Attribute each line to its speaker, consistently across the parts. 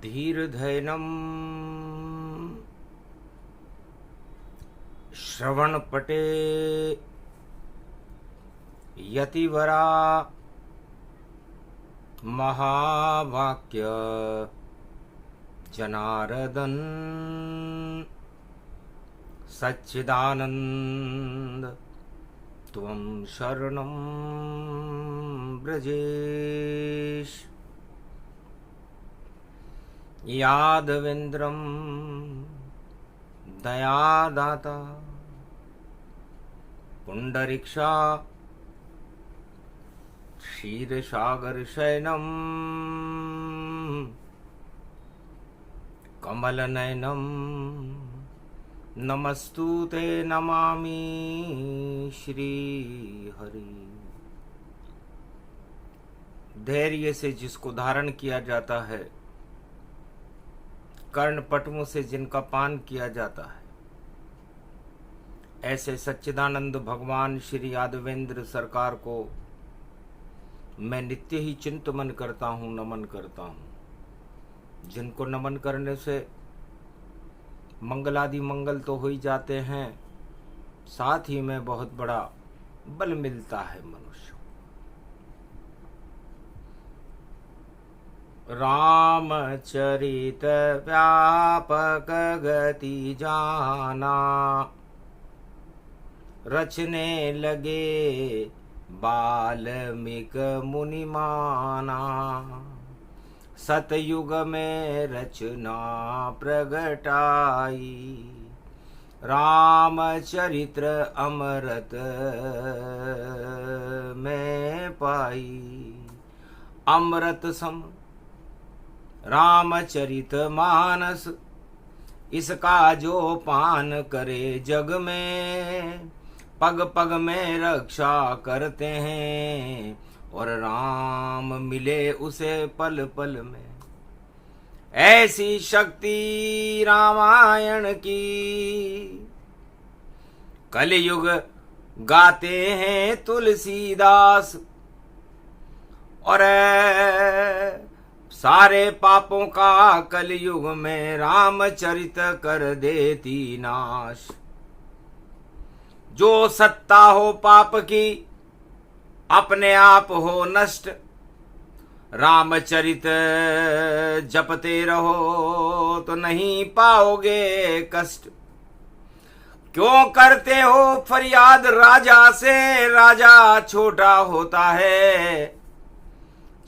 Speaker 1: धीर्धैनं श्रवणपटे यतिवरा महावाक्य जनार्दन सच्चिदानंद त्वं शरणं ब्रजेश। यादवेन्द्रं दयादाता पुंडरीक्षा क्षीरसागरशयनं कमलनयनं नमस्तुते नमामि श्रीहरि। धैर्य से जिसको धारण किया जाता है, कर्णपटुओं से जिनका पान किया जाता है, ऐसे सच्चिदानंद भगवान श्री यादवेंद्र सरकार को मैं नित्य ही चिंतन करता हूँ, नमन करता हूँ। जिनको नमन करने से मंगलादि मंगल तो हो ही जाते हैं, साथ ही में बहुत बड़ा बल मिलता है मनुष्य। रामचरित व्यापक गति जाना, रचने लगे बाल्मीक मुनिमाना। सतयुग में रचना प्रगटाई, रामचरित्र अमृत में पाई। अमृत सम रामचरित मानस, इसका जो पान करे जग में, पग पग में रक्षा करते हैं और राम मिले उसे पल पल में। ऐसी शक्ति रामायण की कलयुग गाते हैं तुलसीदास, और सारे पापों का कलयुग में रामचरित कर देती नाश। जो सत्ता हो पाप की अपने आप हो नष्ट, रामचरित जपते रहो तो नहीं पाओगे कष्ट। क्यों करते हो फरियाद राजा से, राजा छोटा होता है।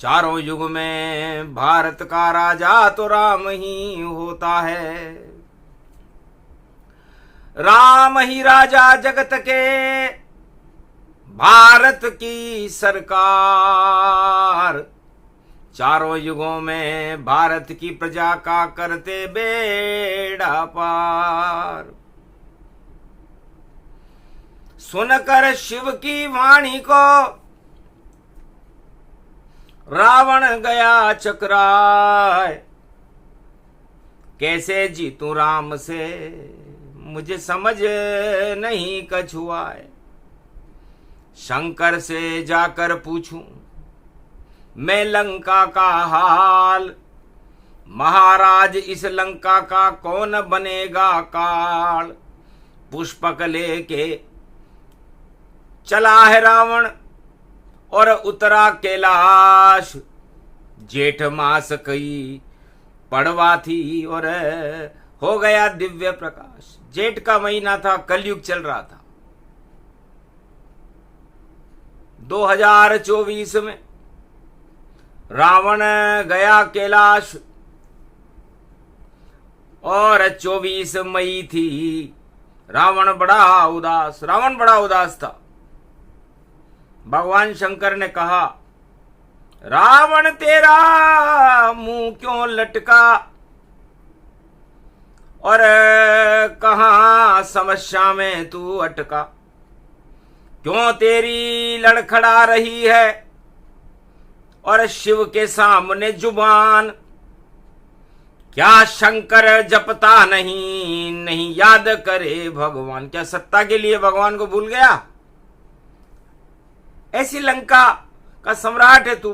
Speaker 1: चारों युग में भारत का राजा तो राम ही होता है। राम ही राजा जगत के, भारत की सरकार। चारों युगों में भारत की प्रजा का करते बेड़ा पार। सुनकर शिव की वाणी को रावण गया चकराए। कैसे जीतूं राम से मुझे समझ नहीं कछुआए। शंकर से जाकर पूछूं मैं लंका का हाल, महाराज इस लंका का कौन बनेगा काल। पुष्पक लेके चला है रावण और उतरा कैलाश। जेठ मास कई पड़वा थी और हो गया दिव्य प्रकाश। जेठ का महीना था, कलयुग चल रहा था। 2024 में रावण गया कैलाश और 24 मई थी। रावण बड़ा उदास था। भगवान शंकर ने कहा, रावण तेरा मुंह क्यों लटका और कहां समस्या में तू अटका। क्यों तेरी लड़खड़ा रही है और शिव के सामने जुबान। क्या शंकर जपता नहीं याद करे भगवान। क्या सत्ता के लिए भगवान को भूल गया। ऐसी लंका का सम्राट है तू,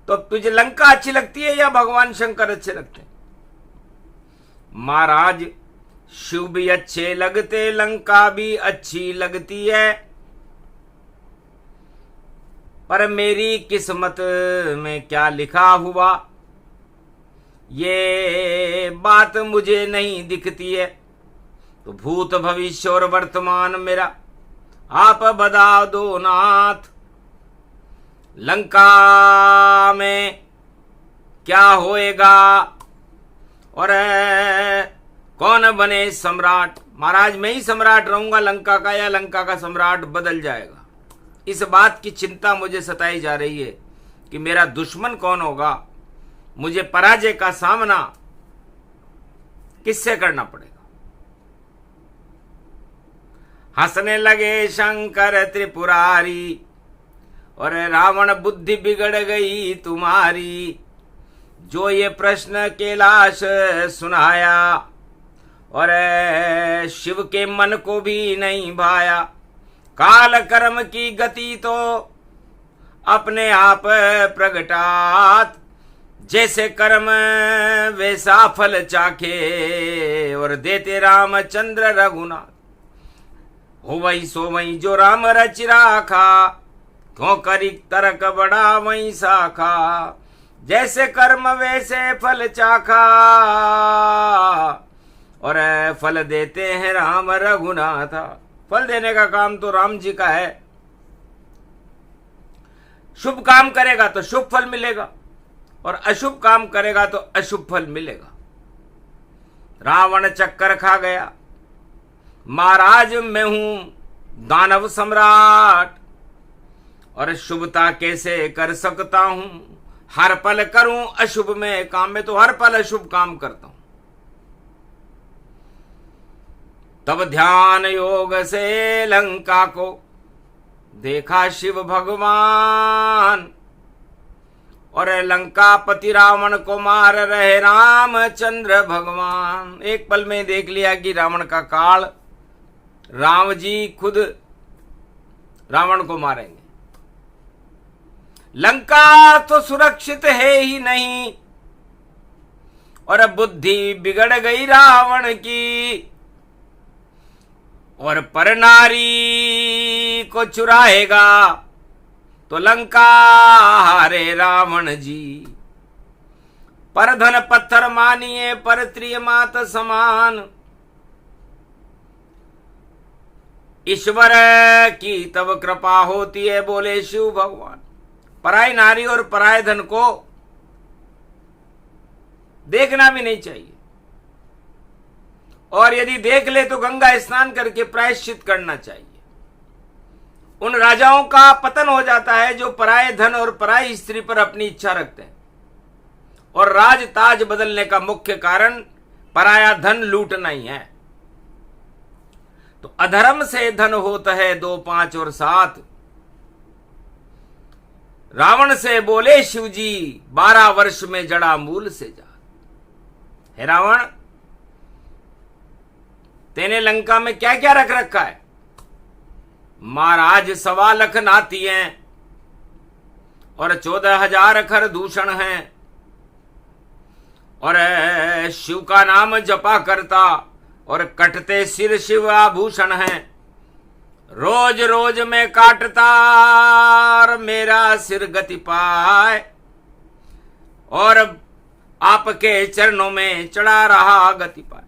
Speaker 1: तो तुझे लंका अच्छी लगती है या भगवान शंकर अच्छे लगते हैं? महाराज शिव भी अच्छे लगते, लंका भी अच्छी लगती है, पर मेरी किस्मत में क्या लिखा हुआ ये बात मुझे नहीं दिखती है। तो भूत भविष्य और वर्तमान मेरा आप बता दो नाथ, लंका में क्या होएगा और कौन बने सम्राट? महाराज मैं ही सम्राट रहूंगा लंका का या लंका का सम्राट बदल जाएगा? इस बात की चिंता मुझे सताई जा रही है कि मेरा दुश्मन कौन होगा, मुझे पराजय का सामना किससे करना पड़ेगा। हंसने लगे शंकर त्रिपुरारी, और रावण बुद्धि बिगड़ गई तुम्हारी, जो ये प्रश्न कैलाश सुनाया और शिव के मन को भी नहीं भाया। काल कर्म की गति तो अपने आप प्रगटात, जैसे कर्म वैसा फल चाखे, और देते रामचंद्र रघुनाथ। हो वही सो वही जो राम रच राखा, क्यों करी तर्क बड़ा वही साखा, जैसे कर्म वैसे फल चाखा, और फल देते हैं राम रघुनाथ। फल देने का काम तो राम जी का है। शुभ काम करेगा तो शुभ फल मिलेगा और अशुभ काम करेगा तो अशुभ फल मिलेगा। रावण चक्कर खा गया, महाराज मैं हूं दानव सम्राट, और शुभता कैसे कर सकता हूं, हर पल करूं अशुभ में काम। में तो हर पल अशुभ काम करता हूं। तब ध्यान योग से लंका को देखा शिव भगवान, और लंका पति रावण को मार रहे रामचंद्र भगवान। एक पल में देख लिया कि रावण का काल, राम जी खुद रावण को मारेंगे। लंका तो सुरक्षित है ही नहीं, और बुद्धि बिगड़ गई रावण की, और पर नारी को चुराएगा तो लंका हारे रावण जी। पर धन पत्थर मानिए पर त्रिय मात समान, ईश्वर की तब कृपा होती है बोले शिव भगवान। पराई नारी और पराय धन को देखना भी नहीं चाहिए, और यदि देख ले तो गंगा स्नान करके प्रायश्चित करना चाहिए। उन राजाओं का पतन हो जाता है जो पराये धन और पराई स्त्री पर अपनी इच्छा रखते हैं, और राज ताज बदलने का मुख्य कारण पराया धन लूटना ही है। तो अधर्म से धन होता है 2, 5 और 7। रावण से बोले शिव जी 12 वर्ष में जड़ा मूल से जा। हे रावण, तेने लंका में क्या क्या रख रखा है? महाराज 1.25 लाख नाती हैं, और 14,000 खर दूषण हैं, और शिव का नाम जपा करता और कटते सिर शिव आभूषण हैं। रोज रोज में काटता और मेरा सिर गति पाए, और आपके चरणों में चढ़ा रहा गति पाए।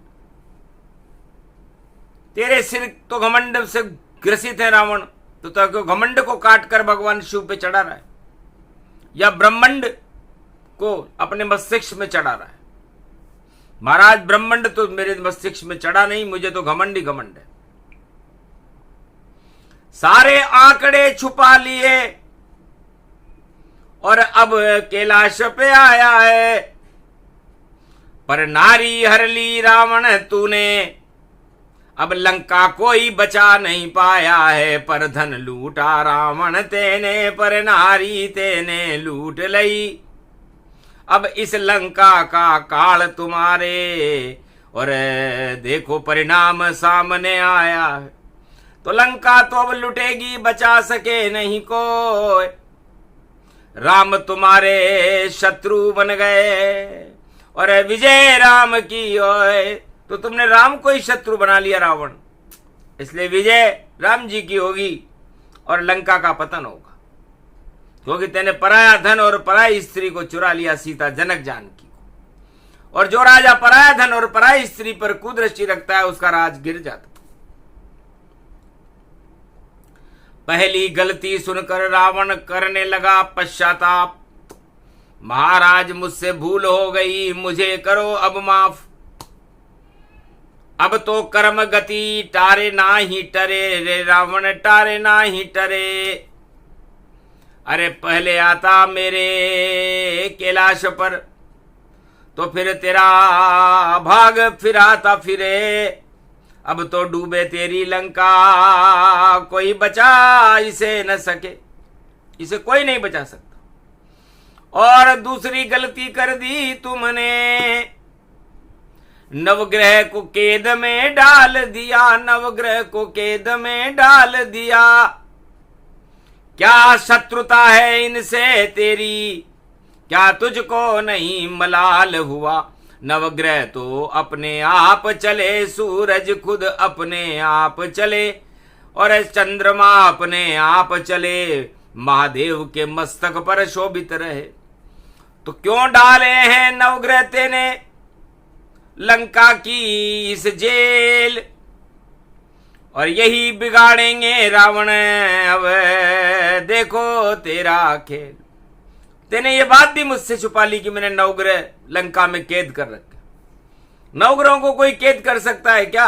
Speaker 1: तेरे सिर तो घमंड से ग्रसित है रावण, तो घमंड को काटकर भगवान शिव पे चढ़ा रहा है, या ब्रह्मांड को अपने मस्तिष्क में चढ़ा रहा है? महाराज ब्रह्मांड तो मेरे मस्तिष्क में चढ़ा नहीं, मुझे तो घमंड ही घमंड है। सारे आंकड़े छुपा लिए और अब कैलाश पे आया है, पर नारी हर ली रावण तूने, अब लंका कोई बचा नहीं पाया है। पर धन लूटा रावण तेने, पर नारी तेने लूट लई। अब इस लंका का काल तुम्हारे, और देखो परिणाम सामने आया है। तो लंका तो अब लुटेगी, बचा सके नहीं कोई। राम तुम्हारे शत्रु बन गए और विजय राम की होए। तो तुमने राम को ही शत्रु बना लिया रावण, इसलिए विजय राम जी की होगी और लंका का पतन होगा, क्योंकि तेने पराया धन और पराई स्त्री को चुरा लिया, सीता जनक जानकी को। और जो राजा पराया धन और पराई स्त्री पर कुदृष्टि रखता है उसका राज गिर जाता। पहली गलती सुनकर रावण करने लगा पश्चाताप, महाराज मुझसे भूल हो गई, मुझे करो अब माफ। अब तो कर्म गति टारे ना ही टरे, रे रावण टारे ना ही टरे। अरे पहले आता मेरे कैलाश पर, तो फिर तेरा भाग फिर आता फिरे। अब तो डूबे तेरी लंका, कोई बचा इसे न सके, इसे कोई नहीं बचा सकता। और दूसरी गलती कर दी तुमने, नवग्रह को केद में डाल दिया, नवग्रह को केद में डाल दिया। क्या शत्रुता है इनसे तेरी, क्या तुझको नहीं मलाल हुआ। नवग्रह तो अपने आप चले, सूरज खुद अपने आप चले, और चंद्रमा अपने आप चले, महादेव के मस्तक पर शोभित रहे। तो क्यों डाले हैं नवग्रह तेने लंका की इस जेल, और यही बिगाड़ेंगे रावण अब देखो तेरा खेल। तेने ये बात भी मुझसे छुपा ली कि मैंने नवग्रह लंका में कैद कर रखे। नवग्रहों को कोई कैद कर सकता है क्या?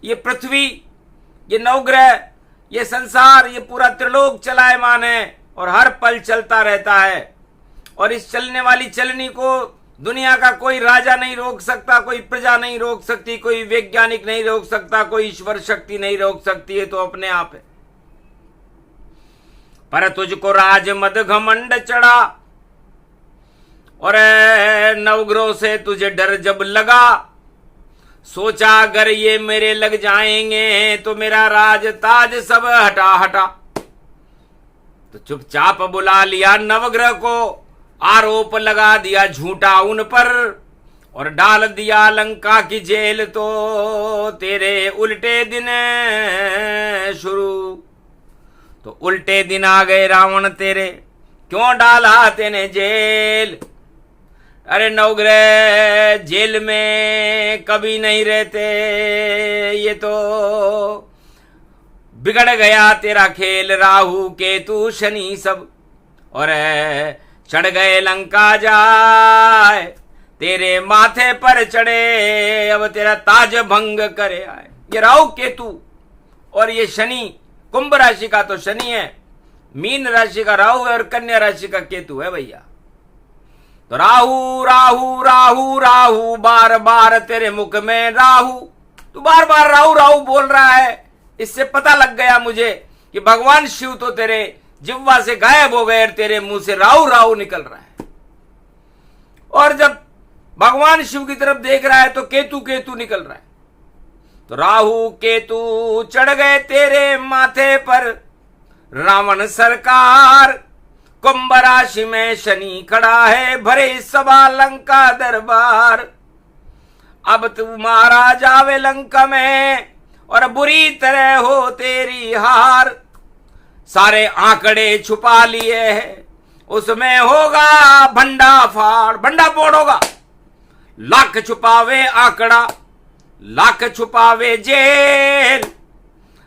Speaker 1: ये पृथ्वी, ये नवग्रह, ये संसार, ये पूरा त्रिलोक चलायमान है और हर पल चलता रहता है। और इस चलने वाली चलनी को दुनिया का कोई राजा नहीं रोक सकता, कोई प्रजा नहीं रोक सकती, कोई वैज्ञानिक नहीं रोक सकता, कोई ईश्वर शक्ति नहीं रोक सकती है, तो अपने आप है। पर तुझको राज मद घमंड चढ़ा, और नवग्रहों से तुझे डर जब लगा, सोचा अगर ये मेरे लग जाएंगे तो मेरा राज ताज सब हटा हटा। तो चुपचाप बुला लिया नवग्रह को, आरोप लगा दिया झूठा उन पर, और डाल दिया लंका की जेल। तो तेरे उल्टे दिन शुरू, तो उल्टे दिन आ गए रावण तेरे, क्यों डाला तेने जेल। अरे नवग्रह जेल में कभी नहीं रहते, ये तो बिगड़ गया तेरा खेल। राहु केतु शनि सब, और चढ़ गए लंका जाए, तेरे माथे पर चढ़े, अब तेरा ताज भंग करे आए। ये राहु केतु और ये शनि, कुंभ राशि का तो शनि है, मीन राशि का राहु है और कन्या राशि का केतु है भैया। तो राहु राहु राहु राहु, बार बार तेरे मुख में राहु, तू बार बार राहु राहु बोल रहा है। इससे पता लग गया मुझे कि भगवान शिव तो तेरे जिह्वा से गायब हो गए और तेरे मुंह से राहु राहु निकल रहा है। और जब भगवान शिव की तरफ देख रहा है तो केतु केतु निकल रहा है। तो राहु केतु चढ़ गए तेरे माथे पर, रावण सरकार। कुंभ राशि में शनि खड़ा है, भरे सभा लंका दरबार। अब तू महाराज आवे लंका में, और बुरी तरह हो तेरी हार। सारे आंकड़े छुपा लिए हैं, उसमें होगा भंडा फाड़, भंडा फोड़ होगा। लाख छुपावे आंकड़ा, लाख छुपावे जेल।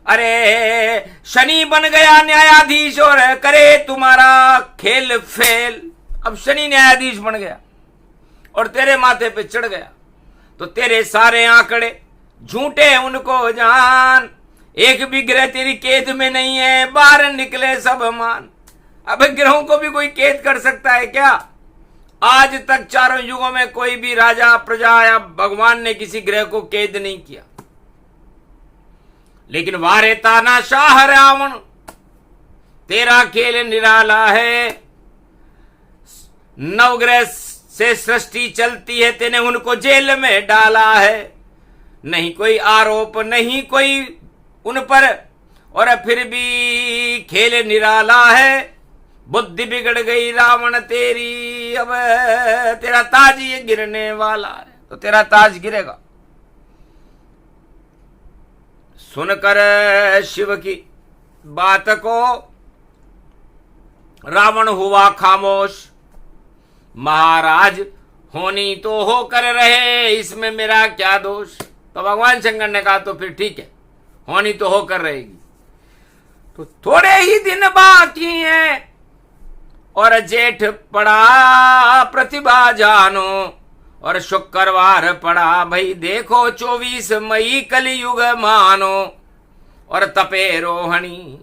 Speaker 1: अरे शनि बन गया न्यायाधीश और करे तुम्हारा खेल फेल। अब शनि न्यायाधीश बन गया और तेरे माथे पे चढ़ गया, तो तेरे सारे आंकड़े झूठे हैं, उनको जान। एक भी ग्रह तेरी कैद में नहीं है, बाहर निकले सब मान। अब ग्रहों को भी कोई कैद कर सकता है क्या? आज तक चारों युगों में कोई भी राजा, प्रजा या भगवान ने किसी ग्रह को कैद नहीं किया। लेकिन वारे तानाशाह रावण, तेरा खेल निराला है। नवग्रह से सृष्टि चलती है, तेने उनको जेल में डाला है। नहीं कोई आरोप, नहीं कोई उन पर, और फिर भी खेल निराला है। बुद्धि बिगड़ गई रावण तेरी, अब तेरा ताज ये गिरने वाला है। तो तेरा ताज गिरेगा। सुनकर शिव की बात को रावण हुआ खामोश। महाराज होनी तो होकर रहे, इसमें मेरा क्या दोष। तो भगवान शंकर ने कहा तो फिर ठीक है, होनी तो होकर रहेगी। तो थोड़े ही दिन बाकी हैं और जेठ पड़ा प्रतिभा जानो, और शुक्रवार पड़ा भाई देखो 24 मई कलयुग मानो। और तपे रोहिणी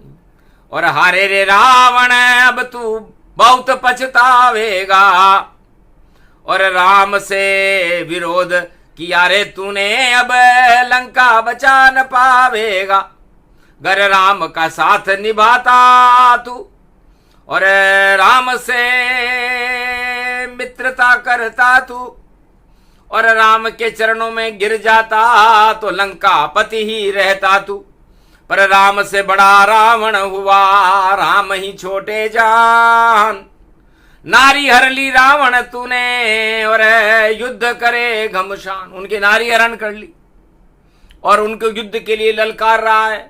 Speaker 1: और हारे रे रावण, अब तू बहुत पछतावेगा। और राम से विरोध किया रे तूने, अब लंका बचा न पावेगा। गर राम का साथ निभाता तू और राम से मित्रता करता तू, और राम के चरणों में गिर जाता तो लंका पति ही रहता तू। पर राम से बड़ा रावण हुआ, राम ही छोटे जान। नारी हर ली रावण तूने और युद्ध करे घमशान। उनकी नारी हरण कर ली और उनको युद्ध के लिए ललकार रहा है।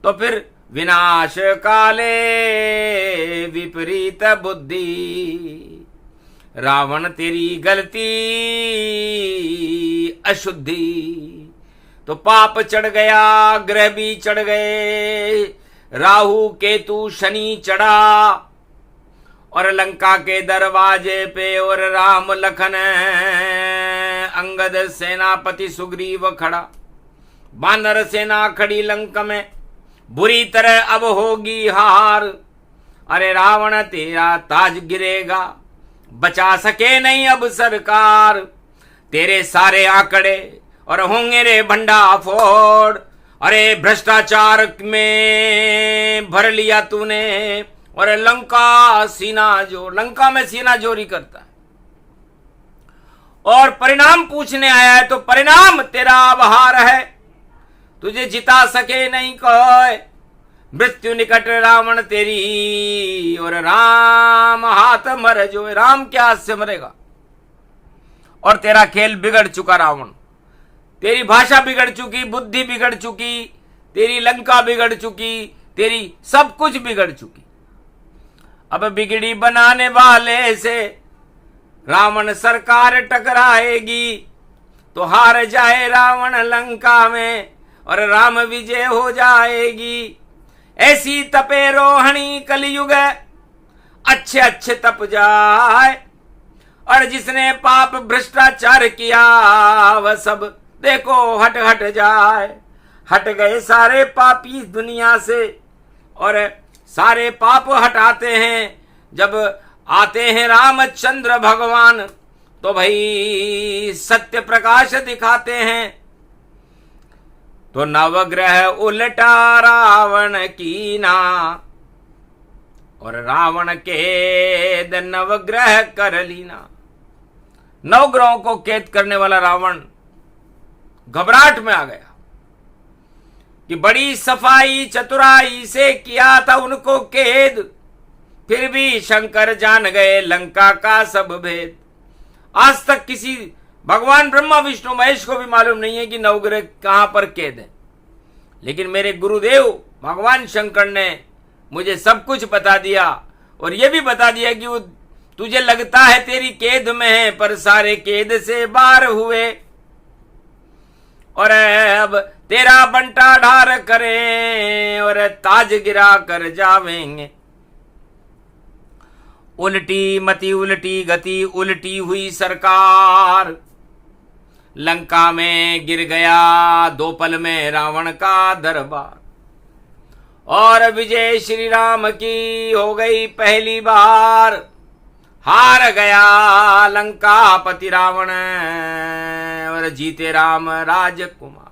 Speaker 1: तो फिर विनाश काले विपरीत बुद्धि, रावण तेरी गलती अशुद्धि। तो पाप चढ़ गया, ग्रह भी चढ़ गए, राहु केतु शनि चढ़ा, और लंका के दरवाजे पे और राम लखन अंगद सेनापति सुग्रीव खड़ा। बानर सेना खड़ी लंका में, बुरी तरह अब होगी हार। अरे रावण तेरा ताज गिरेगा, बचा सके नहीं अब सरकार। तेरे सारे आंकड़े और होंगे रे भंडाफोड़। अरे भ्रष्टाचार में भर लिया तूने, और लंका में सीना जोरी करता है। और परिणाम पूछने आया है, तो परिणाम तेरा बहार है, तुझे जिता सके नहीं कोई। मृत्यु निकट रावण तेरी, और राम हाथ मर जो। राम क्या हाथ से मरेगा। और तेरा खेल बिगड़ चुका रावण, तेरी भाषा बिगड़ चुकी, बुद्धि बिगड़ चुकी, तेरी लंका बिगड़ चुकी, तेरी सब कुछ बिगड़ चुकी। अब बिगड़ी बनाने वाले से रावण सरकार टकराएगी, तो हार जाए रावण लंका में और राम विजय हो जाएगी। ऐसी तपे रोहिणी कलयुग, अच्छे अच्छे तप जाए। और जिसने पाप भ्रष्टाचार किया वह सब देखो हट हट जाए। हट गए सारे पापी दुनिया से, और सारे पाप हटाते हैं जब आते हैं रामचंद्र भगवान। तो भाई सत्य प्रकाश दिखाते हैं। तो नवग्रह उल्टा रावण कीना, और रावण कैद नवग्रह कर लीना। नवग्रहों को कैद करने वाला रावण घबराहट में आ गया कि बड़ी सफाई चतुराई से किया था उनको कैद, फिर भी शंकर जान गए लंका का सब भेद। आज तक किसी भगवान ब्रह्मा विष्णु महेश को भी मालूम नहीं है कि नवग्रह कहां पर कैद है, लेकिन मेरे गुरुदेव भगवान शंकर ने मुझे सब कुछ बता दिया। और यह भी बता दिया कि वो तुझे लगता है तेरी कैद में है, पर सारे कैद से बाहर हुए। और अब तेरा बंटा ढार करें और ताज गिरा कर जावेंगे। उल्टी मति उल्टी गति उल्टी हुई सरकार, लंका में गिर गया 2 पल में रावण का दरबार। और विजय श्री राम की हो गई पहली बार, हार गया लंका पति रावण और जीते राम राजकुमार।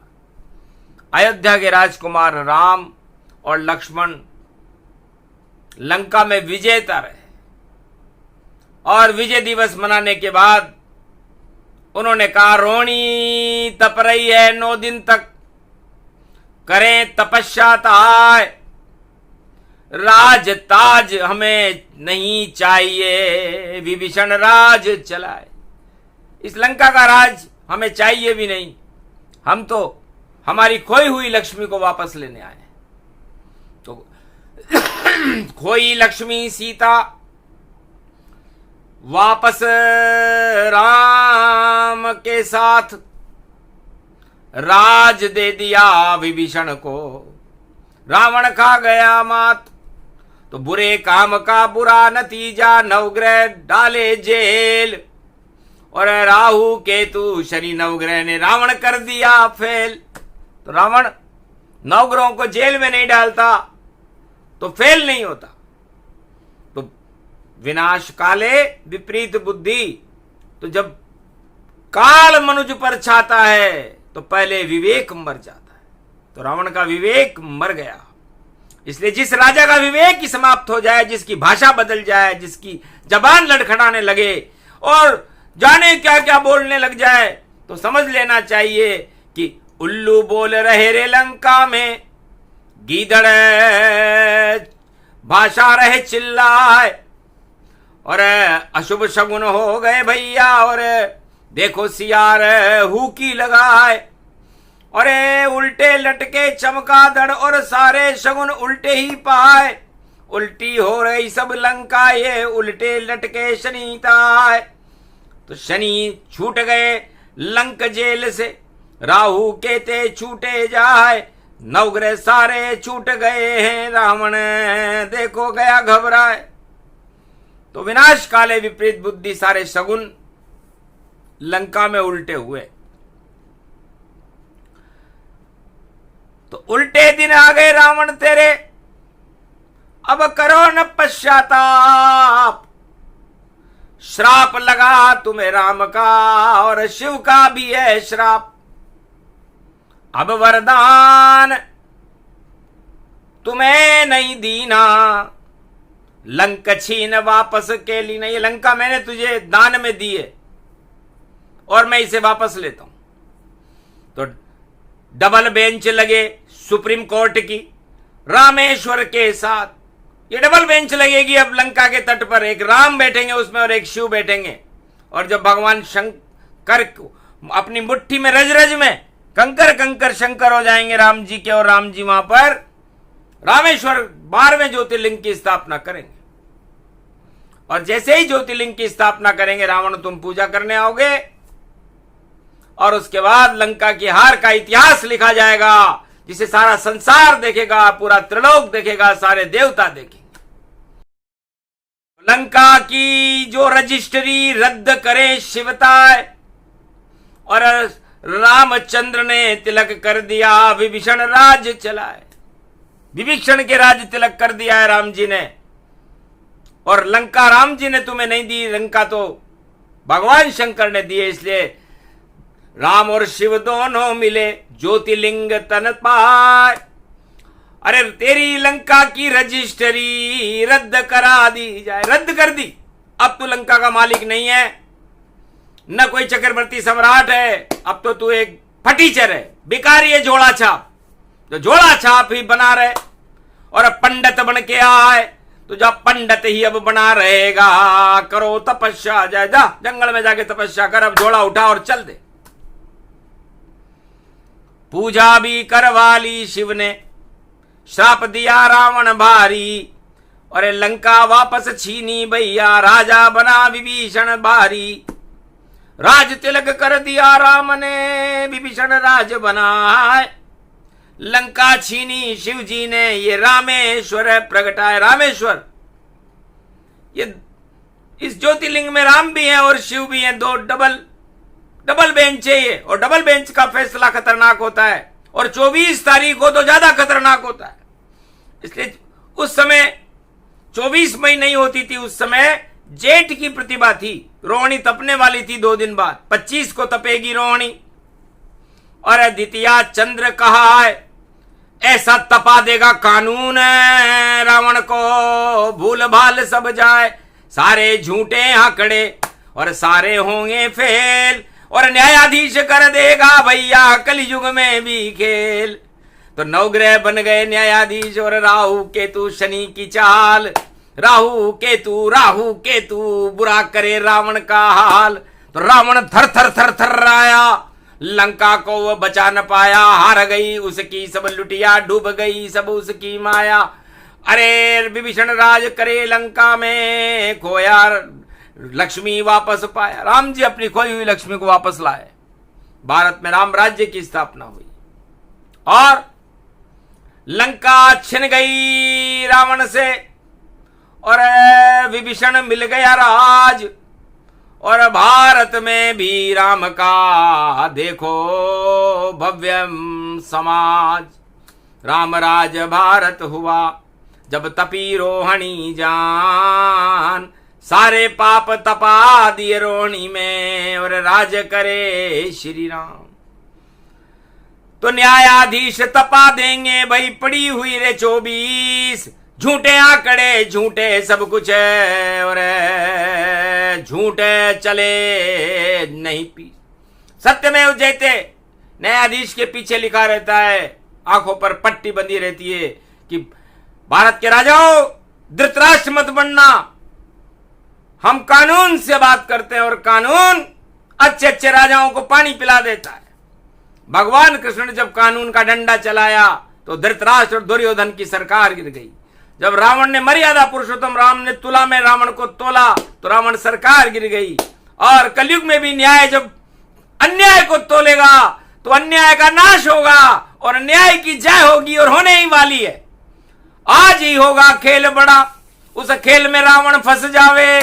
Speaker 1: अयोध्या के राजकुमार राम और लक्ष्मण लंका में विजेता रहे। और विजय दिवस मनाने के बाद उन्होंने कहा रोणी तप रही है 9 दिन तक, करें तपस्या ताय। राज ताज हमें नहीं चाहिए, विभीषण राज चलाए। इस लंका का राज हमें चाहिए भी नहीं, हम तो हमारी खोई हुई लक्ष्मी को वापस लेने आए। तो खोई लक्ष्मी सीता वापस राम के साथ राज दे दिया विभीषण को। रावण खा गया मात, तो बुरे काम का बुरा नतीजा, नवग्रह डाले जेल। और राहु केतु शनि नवग्रह ने रावण कर दिया फेल। तो रावण नवग्रहों को जेल में नहीं डालता तो फेल नहीं होता। तो विनाश काले विपरीत बुद्धि, तो जब काल मनुज पर छाता है तो पहले विवेक मर जाता है। तो रावण का विवेक मर गया। इसलिए जिस राजा का विवेक ही समाप्त हो जाए, जिसकी भाषा बदल जाए, जिसकी जबान लड़खड़ाने लगे और जाने क्या क्या बोलने लग जाए, तो समझ लेना चाहिए कि उल्लू बोल रहे रे लंका में, गीदड़ भाषा रहे चिल्लाए, और अशुभ शगुन हो गए भैया, और देखो सियार हुकी लगाए। और उल्टे लटके चमकादड़ और सारे शगुन उल्टे ही पाए। उल्टी हो रही सब लंका, ये उल्टे लटके शनिताए। तो शनि छूट गए लंक जेल से, राहु केते छूटे जाए, नवग्रह सारे छूट गए हैं, रावण देखो गया घबराए। तो विनाश काले विपरीत बुद्धि, सारे शगुन लंका में उल्टे हुए। तो उल्टे दिन आ गए रावण तेरे, अब करो न पश्चाताप। श्राप लगा तुम्हें राम का और शिव का भी है श्राप। अब वरदान तुम्हें नहीं दीना, लंक छीन वापस के लीना। ये लंका मैंने तुझे दान में दी है और मैं इसे वापस लेता हूं। तो डबल बेंच लगे सुप्रीम कोर्ट की रामेश्वर के साथ। ये डबल बेंच लगेगी अब लंका के तट पर, एक राम बैठेंगे उसमें और एक शिव बैठेंगे। और जब भगवान शंकर अपनी मुट्ठी में रज रज में कंकर कंकर शंकर हो जाएंगे राम जी के, और राम जी वहां पर रामेश्वर 12वें ज्योतिर्लिंग की स्थापना करेंगे। और जैसे ही ज्योतिर्लिंग की स्थापना करेंगे, रावण तुम पूजा करने आओगे, और उसके बाद लंका की हार का इतिहास लिखा जाएगा, जिसे सारा संसार देखेगा, पूरा त्रिलोक देखेगा, सारे देवता देखेंगे। लंका की जो रजिस्ट्री रद्द करे शिवताय, और रामचंद्र ने तिलक कर दिया, विभीषण राज चलाए। विभीषण के राज तिलक कर दिया है राम जी ने। और लंका राम जी ने तुम्हें नहीं दी, लंका तो भगवान शंकर ने दी है। इसलिए राम और शिव दोनों मिले, ज्योतिर्लिंग तन पाए। अरे तेरी लंका की रजिस्ट्री रद्द करा दी जाए। रद्द कर दी, अब तू लंका का मालिक नहीं है, न कोई चक्रवर्ती सम्राट है, अब तो तू एक फटीचर है, भिखारी है, झोला छाप। जो झोला छाप ही बना रहे और अब पंडित बन के आए, तो जब पंडित ही अब बना रहेगा, करो तपस्या, जा जा जंगल में जाके तपस्या कर, अब झोला उठा और चल दे। पूजा भी करवा ली शिव ने, श्राप दिया रावण भारी, और लंका वापस छीनी भैया, राजा बना विभीषण भारी। राज तिलक कर दिया राम ने, विभीषण राज बनाए। लंका छीनी शिव जी ने, ये रामेश्वर प्रगटाए। रामेश्वर, ये इस ज्योतिर्लिंग में राम भी है और शिव भी है, दो डबल बेंच है ये। और डबल बेंच का फैसला खतरनाक होता है, और 24 तारीख को तो ज्यादा खतरनाक होता है। इसलिए उस समय 24 मई नहीं होती थी, उस समय जेठ की प्रतिभा थी, रोहिणी तपने वाली थी 2 दिन बाद, 25 को तपेगी रोहिणी। और द्वितीया चंद्र कहा है, ऐसा तपा देगा कानून रावण को, भूल भाल सब जाए, सारे झूठे आंकड़े और सारे होंगे फेल, और न्यायाधीश कर देगा भैया कलयुग में भी खेल। तो नवग्रह बन गए न्यायाधीश और राहु केतु शनि की चाल। राहु केतु बुरा करे रावण का हाल। तो रावण थर थर थर थर राया, लंका को वो बचा न पाया। हार गई उसकी सब लुटिया, डूब गई सब उसकी माया। अरे विभीषण राज करे लंका में, खोया लक्ष्मी वापस पाया। राम जी अपनी खोई हुई लक्ष्मी को वापस लाए। भारत में राम राज्य की स्थापना हुई और लंका छिन गई रावण से और विभीषण मिल गया राज। और भारत में भी राम का देखो भव्य समाज। राम राज भारत हुआ जब तपी रोहिणी जान। सारे पाप तपा दिए रोहिणी में और राज करे श्री राम। तो न्यायाधीश तपा देंगे भाई, पड़ी हुई रे 24। झूठे आंकड़े झूठे सब कुछ है और झूठे चले नहीं पी। सत्य में जयते न्यायाधीश के पीछे लिखा रहता है, आंखों पर पट्टी बंधी रहती है कि भारत के राजाओं धृतराष्ट्र मत बनना। हम कानून से बात करते हैं और कानून अच्छे अच्छे राजाओं को पानी पिला देता है। भगवान कृष्ण ने जब कानून का डंडा चलाया तो धृतराष्ट्र और दुर्योधन की सरकार गिर गई। जब रावण ने मर्यादा पुरुषोत्तम राम ने तुला में रावण को तोला तो रावण सरकार गिर गई। और कलयुग में भी न्याय जब अन्याय को तोलेगा तो अन्याय का नाश होगा और न्याय की जय होगी और होने ही वाली है। आज ही होगा खेल बड़ा, उस खेल में रावण फंस जावे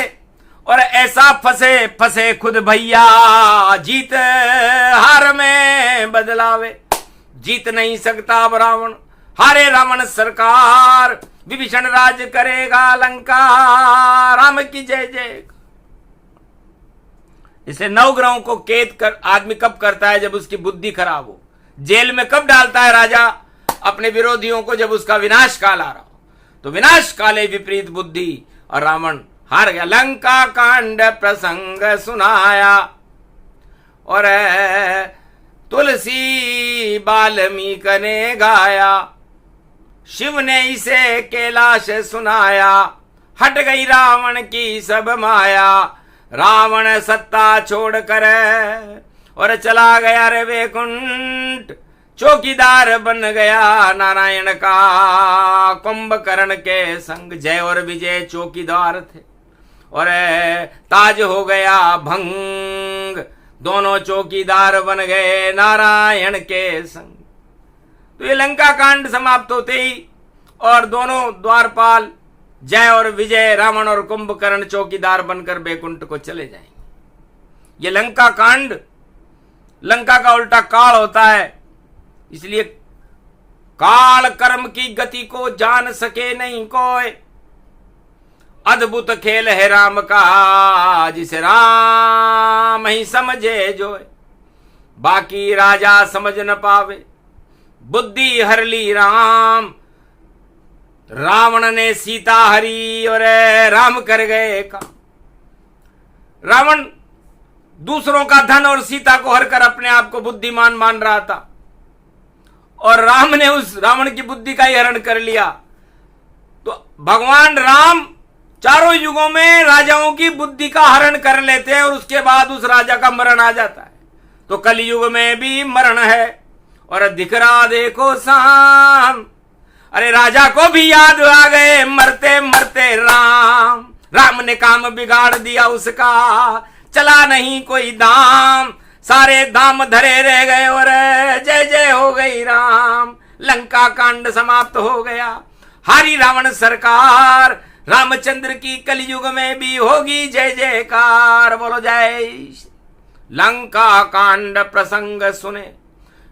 Speaker 1: और ऐसा फंसे फंसे खुद भैया, जीत हार में बदलावे। जीत नहीं सकता अब रावण, हारे रावण सरकार। विभीषण राज करेगा लंका, राम की जय जय। इसे नवग्रहों को कैद कर आदमी कब करता है? जब उसकी बुद्धि खराब हो। जेल में कब डालता है राजा अपने विरोधियों को? जब उसका विनाश काल आ रहा हो। तो विनाश काले विपरीत बुद्धि और रावण हार गया। लंका कांड प्रसंग सुनाया और तुलसी वाल्मीकि ने गाया। शिव ने इसे कैलाश सुनाया, हट गई रावण की सब माया। रावण सत्ता छोड़कर और चला गया रे वैकुंठ। चौकीदार बन गया नारायण का कुंभकर्ण के संग। जय और विजय चौकीदार थे और ताज हो गया भंग। दोनों चौकीदार बन गए नारायण के संग। तो ये लंका कांड समाप्त होते ही और दोनों द्वारपाल जय और विजय, रावण और कुंभकर्ण चौकीदार बनकर बैकुंठ को चले जाएंगे। ये लंका कांड, लंका का उल्टा काल होता है। इसलिए काल कर्म की गति को जान सके नहीं कोई। अद्भुत खेल है राम का, जिसे राम ही समझे जोए। बाकी राजा समझ न पावे, बुद्धि हर ली राम। रावण ने सीता हरी और राम कर गए काम। रावण दूसरों का धन और सीता को हर कर अपने आप को बुद्धिमान मान रहा था और राम ने उस रावण की बुद्धि का ही हरण कर लिया। तो भगवान राम चारों युगों में राजाओं की बुद्धि का हरण कर लेते हैं और उसके बाद उस राजा का मरण आ जाता है। तो कलयुग में भी मरण है और दिख रहा देखो शाम। अरे राजा को भी याद आ गए मरते मरते राम। राम ने काम बिगाड़ दिया उसका, चला नहीं कोई दाम। सारे दाम धरे रह गए और जय जय हो गई राम। लंका कांड समाप्त हो गया। हारी रावण सरकार। रामचंद्र की कलयुग में भी होगी जय जयकार। बोलो जय। लंका कांड प्रसंग सुने,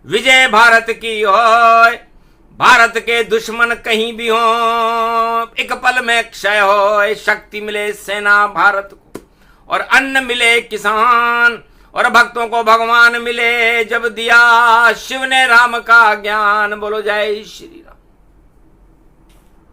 Speaker 1: विजय भारत की होय। भारत के दुश्मन कहीं भी हो, एक पल में क्षय हो। शक्ति मिले सेना भारत को और अन्न मिले किसान और भक्तों को भगवान मिले। जब दिया शिव ने राम का ज्ञान। बोलो जय श्री।